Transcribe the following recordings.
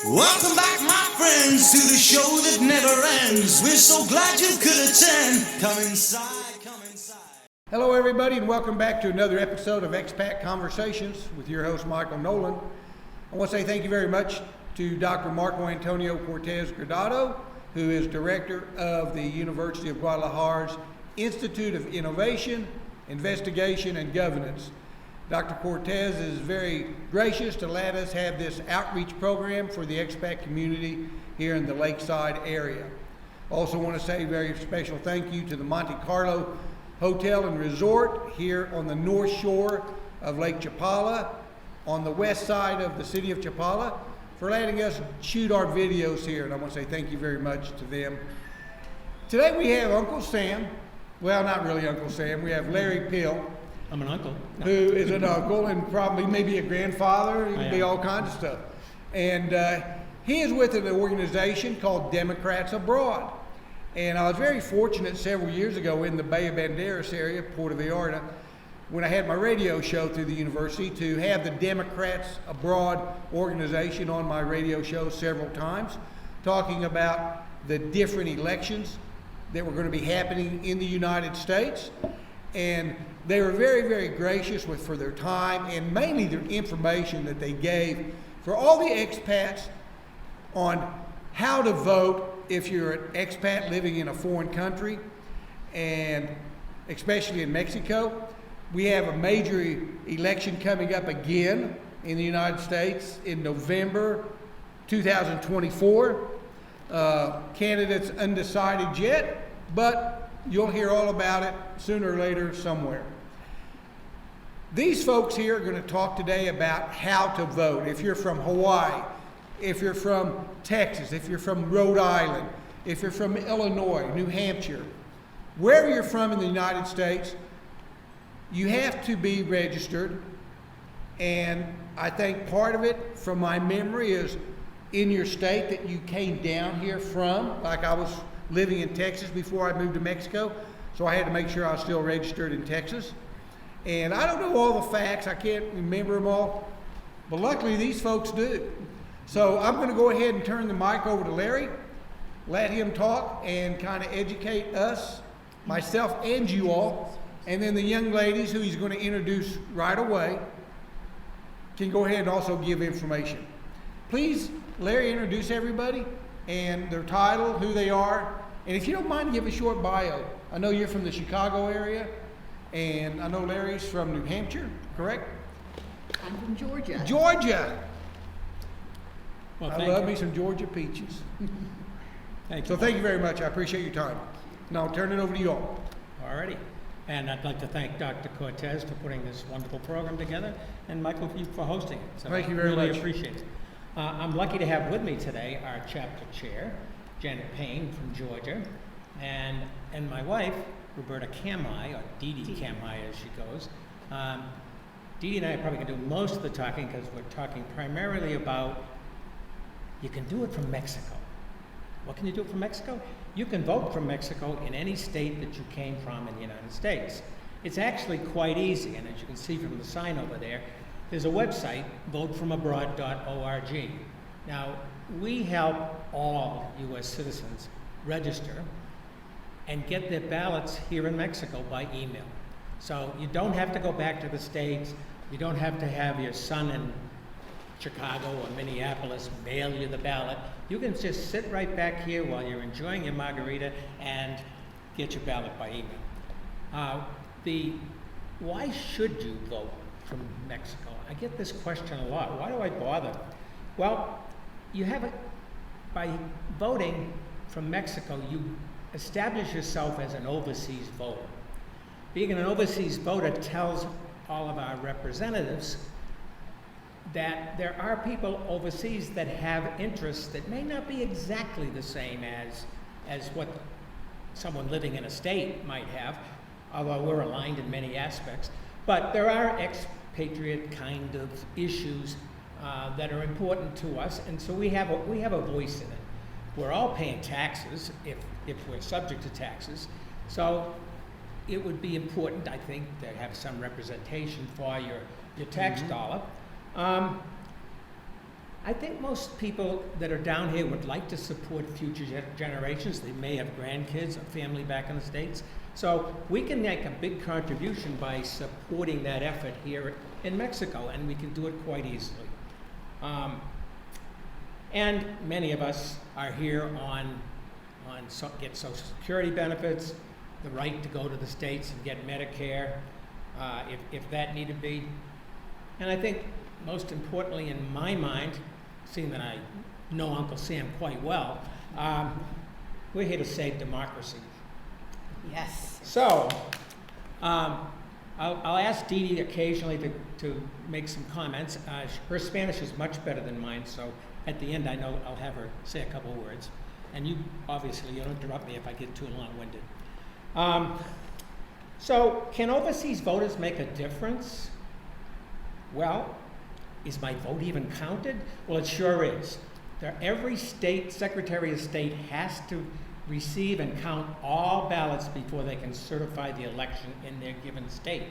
Welcome back, my friends, to the show that never ends. We're so glad you could attend. Come inside, come inside. Hello, everybody, and welcome back to another episode of Expat Conversations with your host, Michael Nolen. I want to say thank you very much to Dr. Marco Antonio Cortez Gradado, who is director of the University of Guadalajara's Institute of Innovation, Investigation, and Governance. Dr. Cortez is very gracious to let us have this outreach program for the expat community here in the Lakeside area. Also want to say a very special thank you to the Monte Carlo Hotel and Resort here on the north shore of Lake Chapala, on the west side of the city of Chapala, for letting us shoot our videos here, and I want to say thank you very much to them. Today we have Uncle Sam, well, not really Uncle Sam, we have Larry Pill. I'm an uncle. No. Who is an uncle and probably maybe a grandfather, he can be all kinds of stuff. And he is with an organization called Democrats Abroad. And I was very fortunate several years ago in the Bay of Banderas area, Puerto Vallarta, when I had my radio show through the university, to have the Democrats Abroad organization on my radio show several times, talking about the different elections that were going to be happening in the United States. And they were very, very gracious for their time and mainly their information that they gave for all the expats on how to vote if you're an expat living in a foreign country, and especially in Mexico. We have a major election coming up again in the United States in November 2024. Candidates undecided yet, but you'll hear all about it sooner or later somewhere. These folks here are going to talk today about how to vote. If you're from Hawaii, if you're from Texas, if you're from Rhode Island, if you're from Illinois, New Hampshire, wherever you're from in the United States, you have to be registered. And I think part of it, from my memory, is in your state that you came down here from. Like I was living in Texas before I moved to Mexico, so I had to make sure I was still registered in Texas. And I don't know all the facts, I can't remember them all, but luckily these folks do. So I'm going to go ahead and turn the mic over to Larry, let him talk and kind of educate us, myself and you all, and then the young ladies who he's going to introduce right away can go ahead and also give information. Please, Larry, introduce everybody and their title, who they are, and if you don't mind, give a short bio. I know you're from the Chicago area, and I know Larry's from New Hampshire, correct? I'm from Georgia. Georgia! Well, I love me some Georgia peaches. Thank So you. thank you very much. I appreciate your time. Now I'll turn it over to you all. Alrighty. And I'd like to thank Dr. Cortez for putting this wonderful program together, and Michael, you for hosting it. So Thank you very really much. Appreciate it. I'm lucky to have with me today our chapter chair, Janet Payne from Georgia, and my wife, Roberta Kamai, or Dee Dee Kamai as she goes. Dee Dee and I are probably going to do most of the talking because we're talking primarily about you can do it from Mexico. What can you do from Mexico? You can vote from Mexico in any state that you came from in the United States. It's actually quite easy, and as you can see from the sign over there, there's a website, votefromabroad.org. Now, we help all U.S. citizens register and get their ballots here in Mexico by email. So you don't have to go back to the States. You don't have to have your son in Chicago or Minneapolis mail you the ballot. You can just sit right back here while you're enjoying your margarita and get your ballot by email. Why should you vote from Mexico? I get this question a lot. Why do I bother? Well, you have it by voting from Mexico. You establish yourself as an overseas voter. Being an overseas voter tells all of our representatives that there are people overseas that have interests that may not be exactly the same as what someone living in a state might have, although we're aligned in many aspects. But there are expatriate kind of issues that are important to us, and so we have a voice in it. We're all paying taxes if we're subject to taxes, so it would be important, I think, to have some representation for your tax dollar. I think most people that are down here would like to support future generations. They may have grandkids or family back in the States. So we can make a big contribution by supporting that effort here in Mexico, and we can do it quite easily. And many of us are here get Social Security benefits, the right to go to the States and get Medicare, if that need to be. And I think most importantly in my mind, seeing that I know Uncle Sam quite well, we're here to save democracy. Yes. So, I'll ask Dee Dee occasionally to make some comments. Her Spanish is much better than mine, so at the end I know I'll have her say a couple words. And you, obviously, you'll interrupt me if I get too long-winded. So, can overseas voters make a difference? Well, is my vote even counted? Well, it sure is. Every state Secretary of State has to receive and count all ballots before they can certify the election in their given state.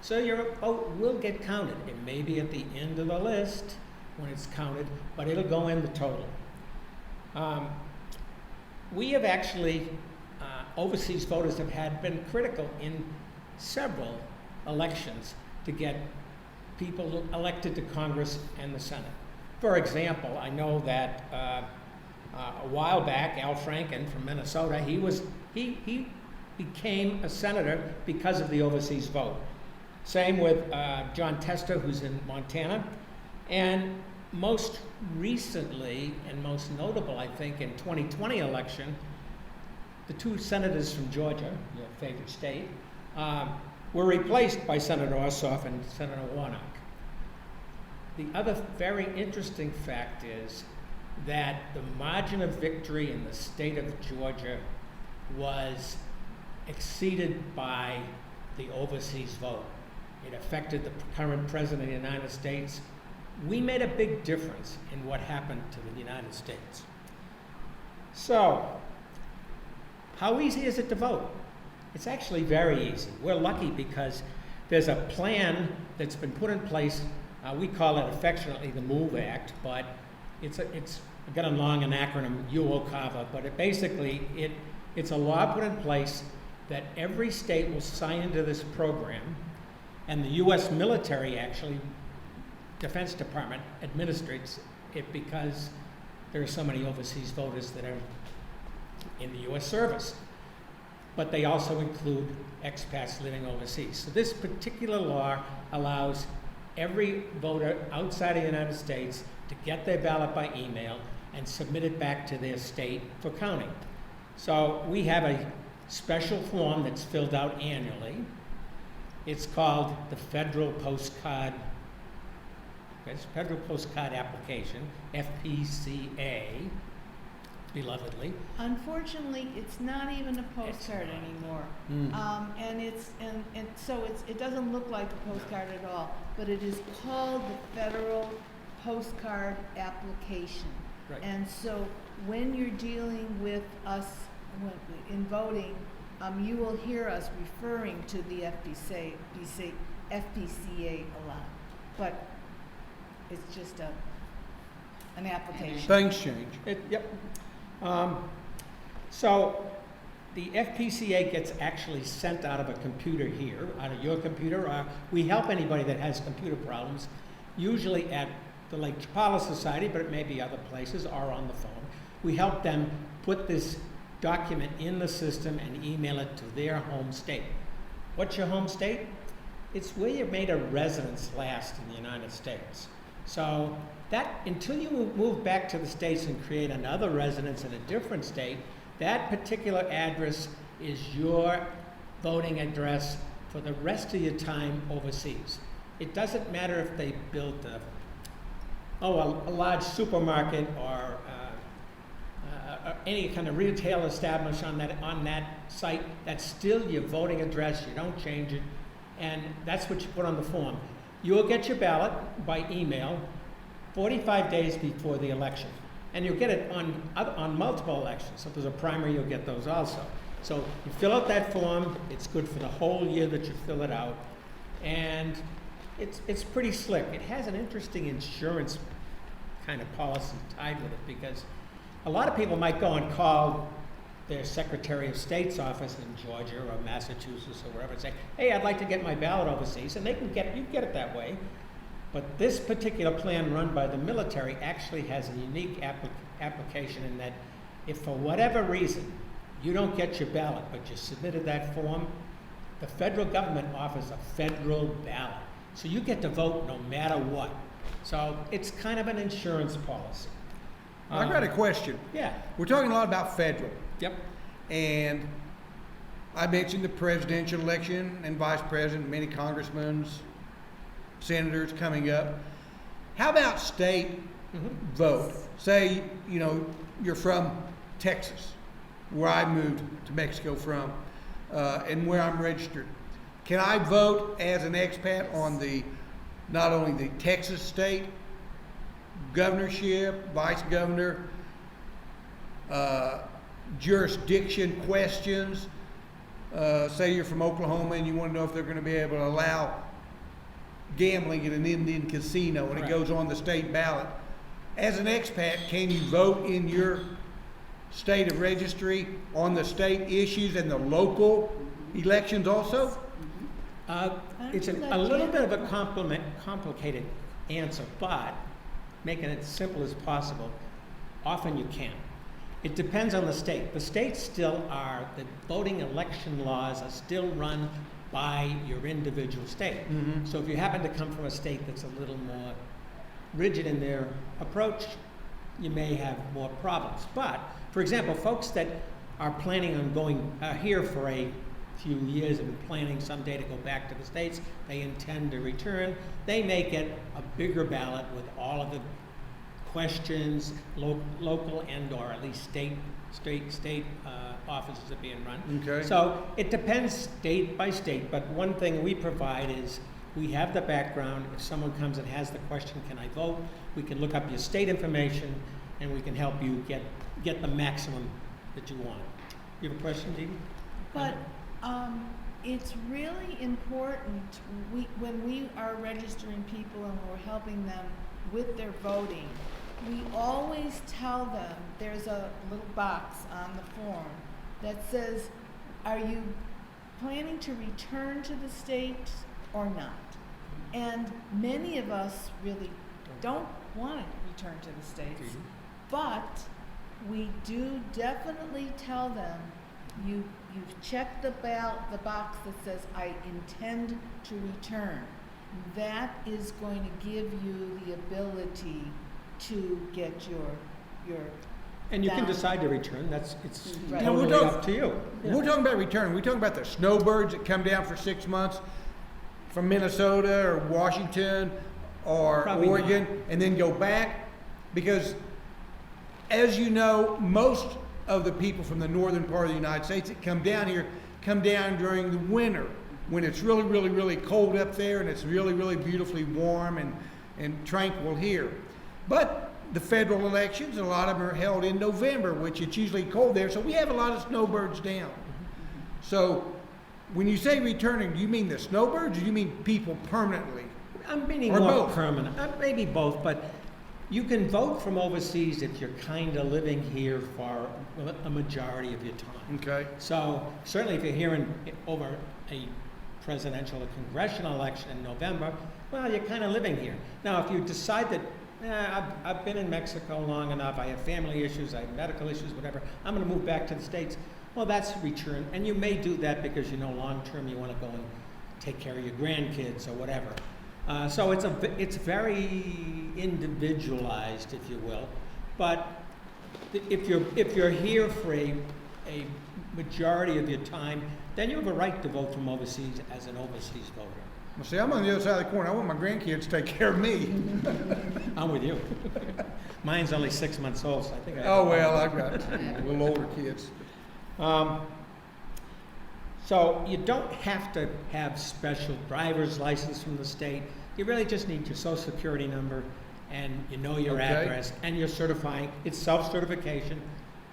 So your vote will get counted. It may be at the end of the list when it's counted, but it'll go in the total. We have actually, overseas voters have been critical in several elections to get people elected to Congress and the Senate. For example, I know that a while back, Al Franken from Minnesota, he became a senator because of the overseas vote. Same with John Tester, who's in Montana. And most recently, and most notable, I think, in 2020 election, the two senators from Georgia, your favorite state, were replaced by Senator Ossoff and Senator Warnock. The other very interesting fact is that the margin of victory in the state of Georgia was exceeded by the overseas vote. It affected the current president of the United States. We made a big difference in what happened to the United States. So, how easy is it to vote? It's actually very easy. We're lucky because there's a plan that's been put in place. We call it affectionately the MOVE Act, but it's got a long acronym, UOCAVA, but it's a law put in place that every state will sign into this program, and the U.S. military actually, Defense Department, administrates it because there are so many overseas voters that are in the U.S. service. But they also include expats living overseas. So this particular law allows every voter outside of the United States to get their ballot by email and submit it back to their state for counting. So we have a special form that's filled out annually. It's called the Federal Postcard Application, FPCA, belovedly. Unfortunately, it's not even a postcard anymore. It doesn't look like a postcard at all, but it is called the Federal Postcard Application. Right. And so when you're dealing with us in voting, you will hear us referring to the FPCA a lot, but it's just an application. Things change. So the FPCA gets actually sent out of a computer here, out of your computer, or we help anybody that has computer problems, usually at the Lake Chapala Society, but it may be other places, or on the phone. We help them put this document in the system and email it to their home state. What's your home state? It's where you made a residence last in the United States. So that, until you move back to the States and create another residence in a different state, that particular address is your voting address for the rest of your time overseas. It doesn't matter if they built a large supermarket or any kind of retail establishment on that site. That's still your voting address. You don't change it, and that's what you put on the form. You'll get your ballot by email 45 days before the election, and you'll get it on multiple elections. So if there's a primary, you'll get those also. So you fill out that form. It's good for the whole year that you fill it out, and it's pretty slick. It has an interesting insurance kind of policy tied with it, because a lot of people might go and call their Secretary of State's office in Georgia or Massachusetts or wherever and say, hey, I'd like to get my ballot overseas, and they can get it that way. But this particular plan run by the military actually has a unique application in that if for whatever reason you don't get your ballot, but you submitted that form, the federal government offers a federal ballot. So you get to vote no matter what. So it's kind of an insurance policy. I got a question. Yeah. We're talking a lot about federal. Yep. And I mentioned the presidential election and vice president, many congressmen, senators coming up. How about state vote? Say, you're from Texas, where I moved to Mexico from, and where I'm registered. Can I vote as an expat on not only the Texas state governorship, vice governor, jurisdiction questions? Say you're from Oklahoma and you want to know if they're going to be able to allow gambling at an Indian casino, and it goes on the state ballot. As an expat, can you vote in your state of registry on the state issues and the local elections also? It's a little bit of a complicated answer, but making it simple as possible, often you can. It depends on the state. The states still are, the voting election laws are still run by your individual state. So if you happen to come from a state that's a little more rigid in their approach, you may have more problems. But, for example, folks that are planning on going here for a few years and planning someday to go back to the States, they intend to return, they may get a bigger ballot with all of the questions, local and or at least state offices are being run. Okay. So it depends state by state, but one thing we provide is we have the background. If someone comes and has the question, can I vote? We can look up your state information and we can help you get the maximum that you want. You have a question, Dee? But it's really important, when we are registering people and we're helping them with their voting, we always tell them, there's a little box on the form that says, are you planning to return to the state or not? And many of us really don't want to return to the States, but we do definitely tell them, you've checked the box that says, I intend to return. That is going to give you the ability to get your And you can down. decide to return. It's Right. Now, totally up to you. We're talking about return. We're talking about the snowbirds that come down for 6 months from Minnesota or Washington or Probably Oregon and then go back. Because, as you know, most of the people from the northern part of the United States that come down here come down during the winter when it's really, really, really cold up there and it's really, really beautifully warm and tranquil here. But the federal elections, a lot of them are held in November, which it's usually cold there, so we have a lot of snowbirds down. So when you say returning, do you mean the snowbirds or do you mean people permanently? I'm meaning Or more both. permanent. Maybe both, but you can vote from overseas if you're kind of living here for a majority of your time. Okay. So certainly if you're here over a presidential or congressional election in November, well, you're kind of living here. Now, if you decide that, I've been in Mexico long enough, I have family issues, I have medical issues, whatever, I'm going to move back to the States, well, that's return. And you may do that because you know long term you want to go and take care of your grandkids or whatever. So it's very individualized, if you will. But if you're here for a majority of your time, then you have a right to vote from overseas as an overseas voter. Well, see, I'm on the other side of the corner. I want my grandkids to take care of me. I'm with you. Mine's only 6 months old, so I think I have Oh, well, I've got little older kids. So you don't have to have special driver's license from the state. You really just need your social security number and you know your Okay. address and you're certifying. It's self-certification,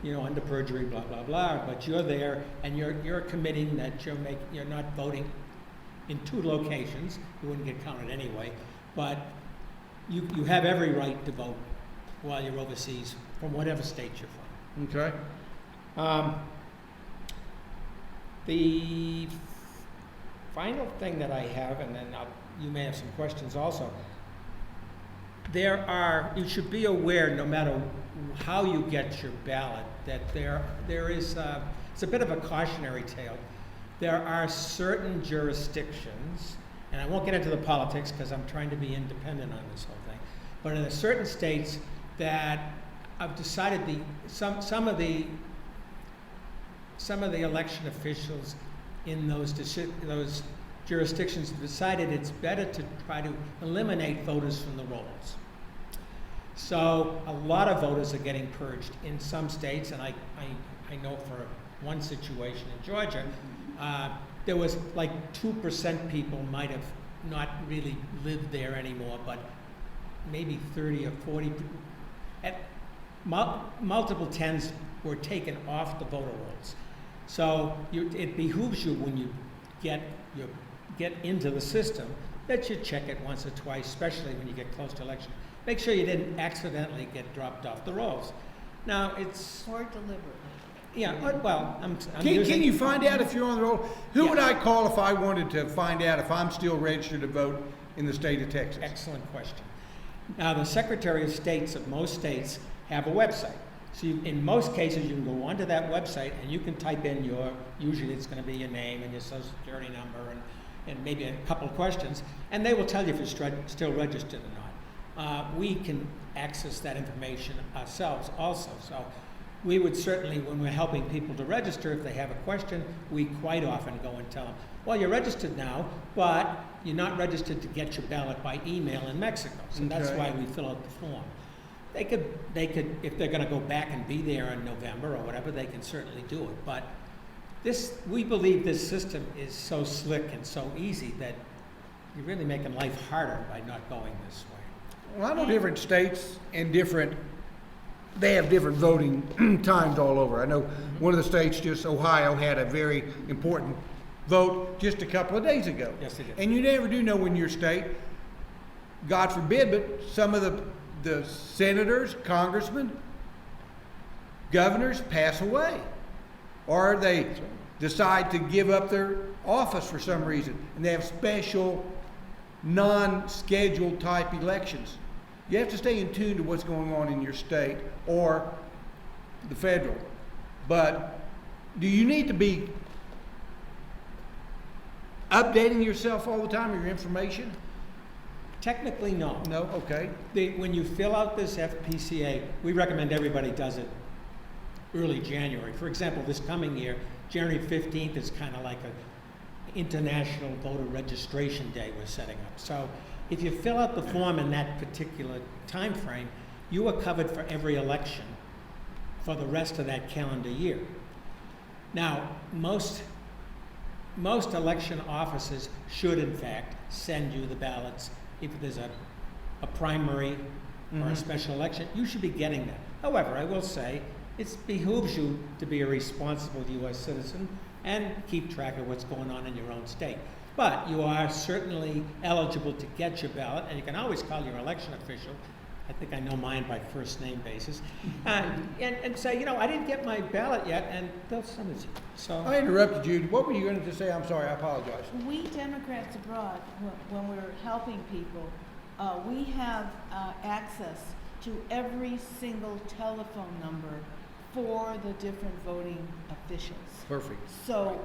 under perjury, blah, blah, blah. But you're there and you're committing that you're not voting in 2 locations. You wouldn't get counted anyway. But you have every right to vote while you're overseas from whatever state you're from. Okay. The final thing that I have, and then you may have some questions also. You should be aware, no matter how you get your ballot, that there is, it's a bit of a cautionary tale. There are certain jurisdictions, and I won't get into the politics because I'm trying to be independent on this whole thing, but in certain states that I've decided some of the election officials in those jurisdictions have decided it's better to try to eliminate voters from the rolls. So a lot of voters are getting purged in some states, and I know for one situation in Georgia, there was like 2% people might have not really lived there anymore, but maybe 30 or 40, multiple tens were taken off the voter rolls. So it behooves you when you get into the system that you check it once or twice, especially when you get close to election. Make sure you didn't accidentally get dropped off the rolls. Now it's Or deliberately. yeah. Well, Can you find out if you're on the roll? Who Yeah. would I call if I wanted to find out if I'm still registered to vote in the state of Texas? Excellent question. Now, the Secretary of States of most states have a website. So in most cases, you can go onto that website and you can type in usually it's going to be your name and your social security number and maybe a couple of questions, and they will tell you if you're still registered or not. We can access that information ourselves also. So we would certainly, when we're helping people to register, if they have a question, we quite often go and tell them, well, you're registered now, but you're not registered to get your ballot by email in Mexico. So that's Okay. why we fill out the form. They could, if they're going to go back and be there in November or whatever, they can certainly do it. But we believe this system is so slick and so easy that you're really making life harder by not going this way. Well, I know different states and they have different voting times all over. I know one of the states, just Ohio, had a very important vote just a couple of days ago. Yes, they did. And you never do know when your state, God forbid, but some of the senators, congressmen, governors pass away. Or they decide to give up their office for some reason. And they have special non-scheduled type elections. You have to stay in tune to what's going on in your state or the federal. But do you need to be updating yourself all the time, your information? Technically, no. No? Okay. When you fill out this FPCA, we recommend everybody does it early January. For example, this coming year, January 15th is kind of like a International Voter Registration Day we're setting up. So if you fill out the form in that particular time frame, you are covered for every election for the rest of that calendar year. Now, most election offices should, in fact, send you the ballots. If there's a primary or a special election, you should be getting that. However, I will say, it behooves you to be a responsible U.S. citizen and keep track of what's going on in your own state. But you are certainly eligible to get your ballot, and you can always call your election official. I think I know mine by first name basis, and say, I didn't get my ballot yet, and they'll send it to you. So I interrupted you. What were you going to say? I'm sorry. I apologize. We Democrats Abroad, when we're helping people, we have access to every single telephone number for the different voting officials. Perfect. So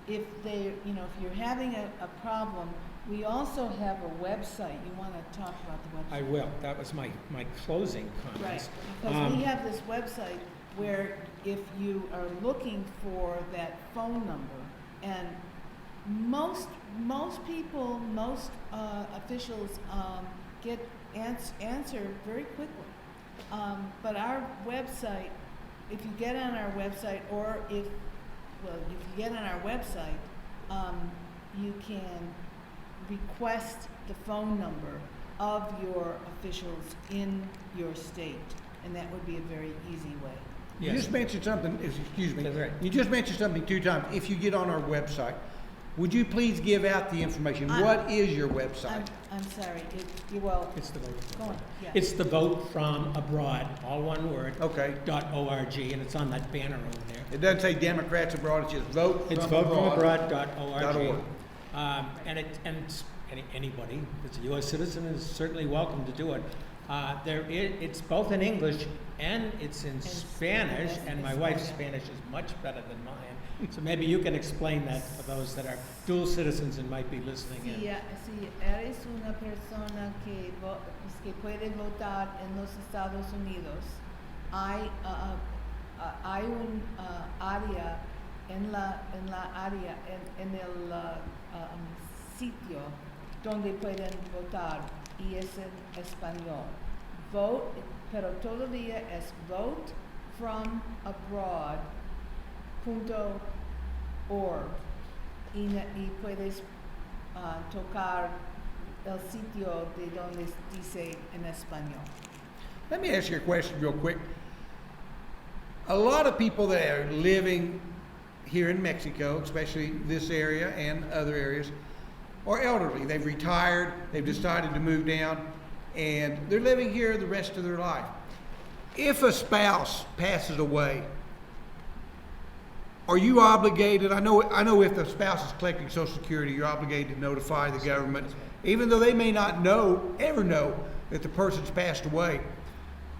if if you're having a problem, we also have a website. You want to talk about the website? I will. That was my closing Right, comments. because we have this website where if you are looking for that phone number, and most people, most officials get answer very quickly. But our website, if you get on our website, or if you get on our website, you can request the phone number of your officials in your state, and that would be a very easy way. You just mentioned something, excuse me. That's right. You just mentioned something 2 times. If you get on our website, would you please give out the information? What is your website? I'm sorry, well, It's the vote. go on, yeah. It's the vote from abroad, all one word. Okay. .org, and it's on that banner over there. It doesn't say Democrats abroad, it's just vote It's from abroad. votefromabroad.org. Anybody that's a U.S. citizen is certainly welcome to do it. It's both in English and it's in Spanish, and my wife's Spanish is much better than mine. So maybe you can explain that for those that are dual citizens and might be listening in. Si eres una persona que puede votar en los Estados Unidos, hay un área en el sitio donde pueden votar y es en español. Vote, pero todavía es votefromabroad.org y puedes tocar el sitio de donde dice en español. Let me ask you a question real quick. A lot of people that are living here in Mexico, especially this area and other areas, are elderly. They've retired, they've decided to move down, and they're living here the rest of their life. If a spouse passes away, are you obligated? I know if the spouse is collecting Social Security, you're obligated to notify the government, even though they may not ever know that the person's passed away.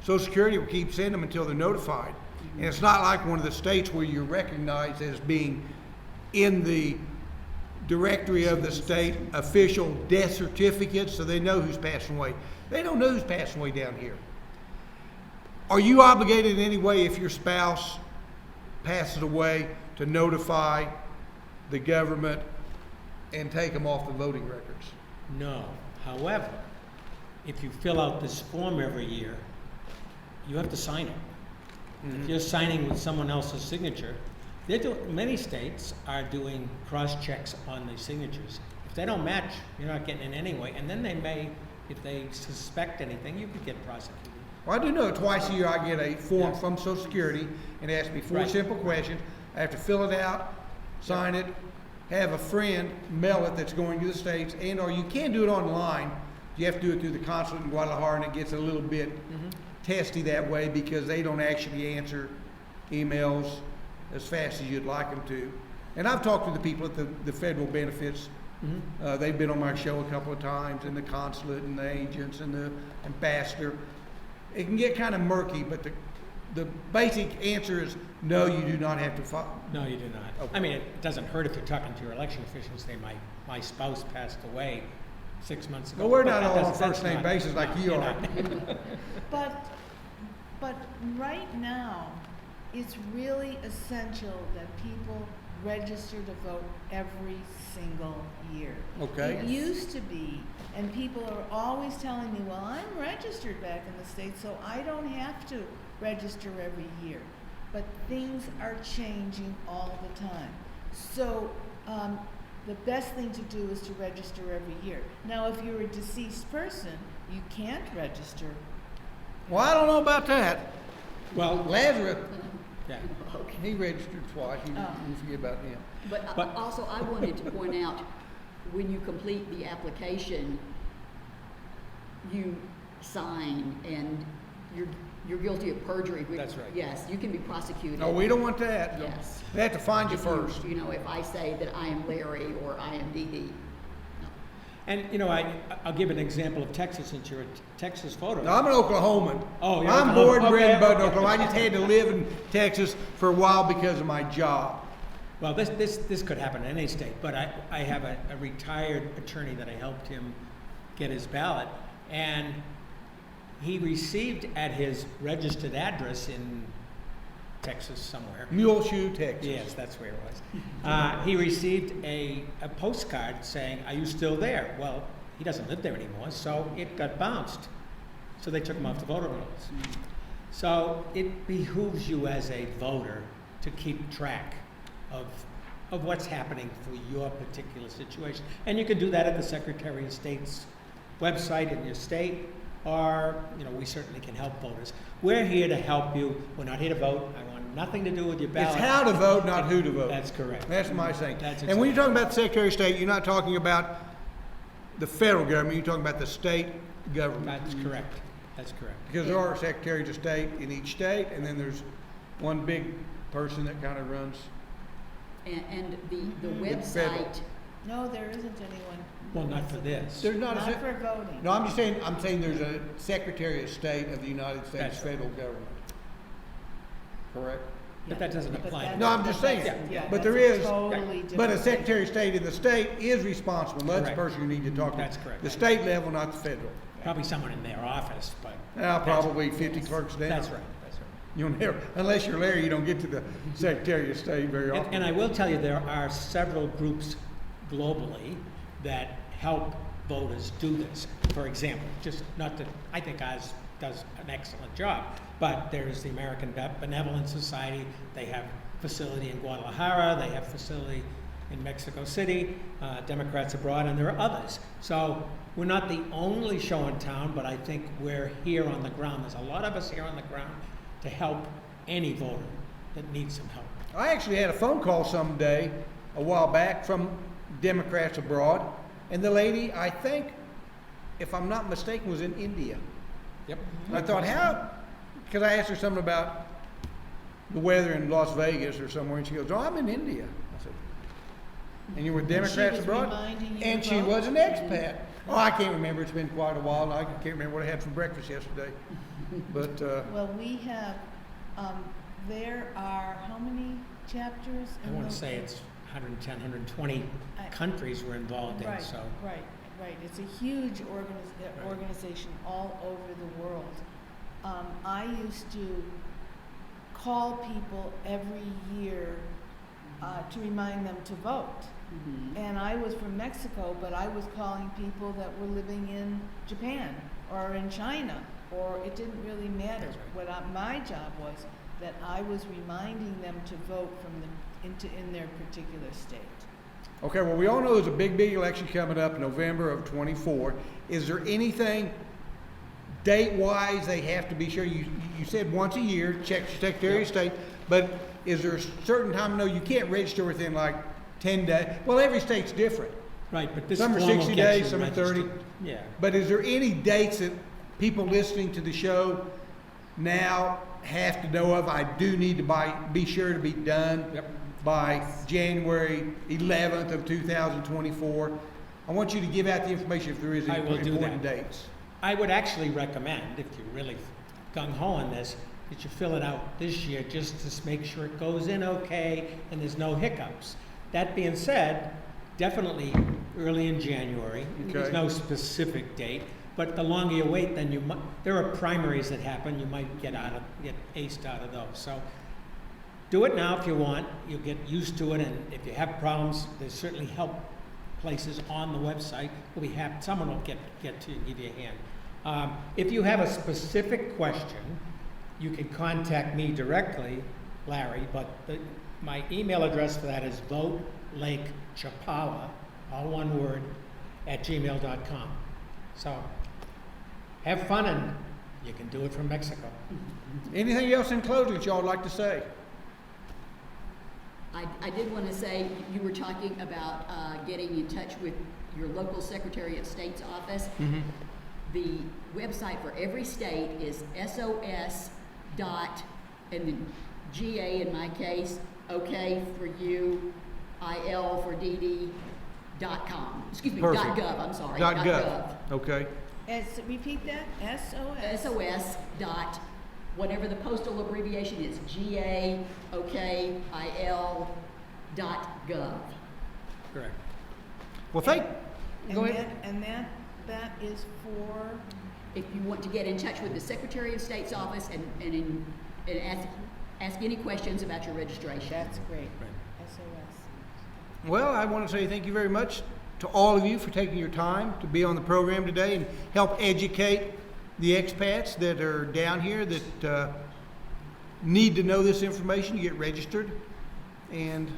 Social Security will keep sending them until they're notified. And it's not like one of the states where you're recognized as being in the directory of the state official death certificates, so they know who's passing away. They don't know who's passing away down here. Are you obligated in any way if your spouse passes away to notify the government and take them off the voting records? No. However, if you fill out this form every year, you have to sign it. If you're signing with someone else's signature, many states are doing cross-checks on the signatures. If they don't match, you're not getting in anyway, and then they may, if they suspect anything, you could get prosecuted. Well, I do know twice a year I get a form from Social Security and it asks me 4 Right. simple questions. I have to fill it out, sign it, have a friend mail it that's going to the States, or you can do it online. You have to do it through the consulate in Guadalajara, and it gets a little bit testy that way because they don't actually answer emails as fast as you'd like them to. And I've talked to the people at the federal benefits. They've been on my show a couple of times, and the consulate and the agents and the ambassador. It can get kind of murky, but the basic answer is no, you do not have to follow. No, you do not. Okay. I mean, it doesn't hurt if you're talking to your election officials, say, my spouse passed away 6 months ago. Well, we're But not that all on doesn't- first that's name not- basis like you you're are. not. But right now, it's really essential that people register to vote every single year. Okay. It used to be, and people are always telling me, well, I'm registered back in the States, so I don't have to register every year. But things are changing all the time. So the best thing to do is to register every year. Now, if you're a deceased person, you can't register. Well, I don't know about that. Well, Lazarus, yeah. he registered twice. You forget about him. But also, I wanted to point out, when you complete the application, you sign, and you're guilty of perjury. That's right. Yes, you can be prosecuted. No, we don't want that. Yes. They have to find you If first. You know, if I say that I am Larry or I am Dee Dee. And, I'll give an example of Texas, since you're a Texas photo. No, I'm an Oklahoman. Oh, you're I'm Oklahoma. born and bred Okay, and bred in okay. Oklahoma. I just had to live in Texas for a while because of my job. Well, this could happen in any state, but I have a retired attorney that I helped him get his ballot, and he received at his registered address in Texas somewhere. Muleshoe, Texas. Yes, that's where it was. He received a postcard saying, "Are you still there?" Well, he doesn't live there anymore, so it got bounced. So they took him off the voter rolls. So it behooves you as a voter to keep track of what's happening for your particular situation. And you can do that at the Secretary of State's website in your state, or, we certainly can help voters. We're here to help you. We're not here to vote. I want nothing to do with your ballot. It's how to vote, not who to vote. That's correct. That's my saying. That's And when you're exactly- talking about the Secretary of State, you're not talking about the federal government, you're talking about the state government. That's correct. That's correct. Because there are secretaries of state in each state, and then there's one big person that kind of runs. And the federal. website, No, there isn't anyone. Well, not for this. There's not Not a, for voting. no, I'm saying there's a Secretary of State of the United States That's right. federal government. Correct? But that doesn't But apply. that- No, I'm just saying, yeah, but that's there a is, totally different but a thing. Secretary of State in the state is responsible. That's the Correct. person you need to talk to. That's correct. The state level, not the federal. Probably someone in their office, but. Probably 50 clerks down. That's right, that's right. You'll never, unless you're Larry, you don't get to the Secretary of State very often. And I will tell you, there are several groups globally that help voters do this. For example, just not that, I think ours does an excellent job, but there's the American Benevolent Society. They have facility in Guadalajara, they have facility in Mexico City, Democrats Abroad, and there are others. So we're not the only show in town, but I think we're here on the ground. There's a lot of us here on the ground to help any voter that needs some help. I actually had a phone call someday, a while back, from Democrats Abroad, and the lady, I think, if I'm not mistaken, was in India. Yep. I thought, how? Because I asked her something about the weather in Las Vegas or somewhere, and she goes, "Oh, I'm in India." I said, "And you were Democrats was Abroad?" reminding you And to she vote? was an expat. Oh, I can't remember. It's been quite a while, and I can't remember what I had for breakfast yesterday. But Well, we have, there are how many chapters? I in want to the- say it's 110, 120 countries we're involved in, Right, so. right, right. It's a huge organization all over the world. I used to call people every year to remind them to vote. And I was from Mexico, but I was calling people that were living in Japan or in China, or it didn't really matter. That's right. My job was that I was reminding them to vote in their particular state. okay, well, we all know there's a big election coming up in November of '24. Is there anything date-wise they have to be sure? You said once a year, check your Secretary of State, but is there a certain time? No, you can't register within like 10 days. Well, every state's different. Right, but this Some are form will 60 get days, you some are 30. registered. Yeah. But is there any dates that people listening to the show now have to know of? I do need to be sure to be done Yep. by January 11th of 2024. I want you to give out the information if there is I any will do important that. dates. I would actually recommend, if you're really gung-ho on this, that you fill it out this year just to make sure it goes in okay and there's no hiccups. That being said, definitely early in January. There's Okay. no specific date, but the longer you wait, then there are primaries that happen, you might get aced out of those. So do it now if you want, you'll get used to it, and if you have problems, there's certainly help places on the website. We'll be happy, someone will get to you and give you a hand. If you have a specific question, you can contact me directly, Larry, but my email address for that is votelakechapala, all one word, @gmail.com. So have fun, and you can do it from Mexico. Anything else in closing that y'all would like to say? I did want to say, you were talking about getting in touch with your local Secretary of State's office. The website for every state is SOS dot, and then GA in my case, OK for you, IL for DD.com. Excuse me, Perfect. .gov, I'm sorry. .gov. Okay. Repeat that, SOS. SOS dot, whatever the postal abbreviation is, GA, OK, IL .gov. Correct. Well, go And ahead. that is for, If you want to get in touch with the Secretary of State's office and ask any questions about your registration. that's great, Right. SOS. Well, I want to say thank you very much to all of you for taking your time to be on the program today and help educate the expats that are down here that need to know this information to get registered. And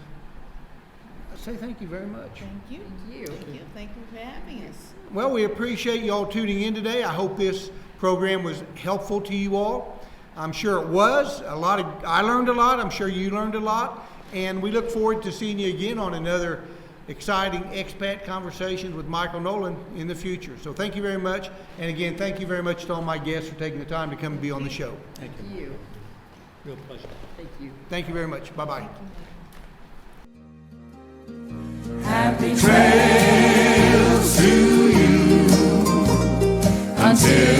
I say thank you very much. Thank you. Thank you. Thank you. Thank you for having us. Well, we appreciate you all tuning in today. I hope this program was helpful to you all. I'm sure it was. I learned a lot. I'm sure you learned a lot. And we look forward to seeing you again on another exciting expat conversations with Michael Nolen in the future. So thank you very much. And again, thank you very much to all my guests for taking the time to come and be on the show. Thank Thank you. Real pleasure. Thank you. Thank you very much. Bye-bye. Happy trails to you until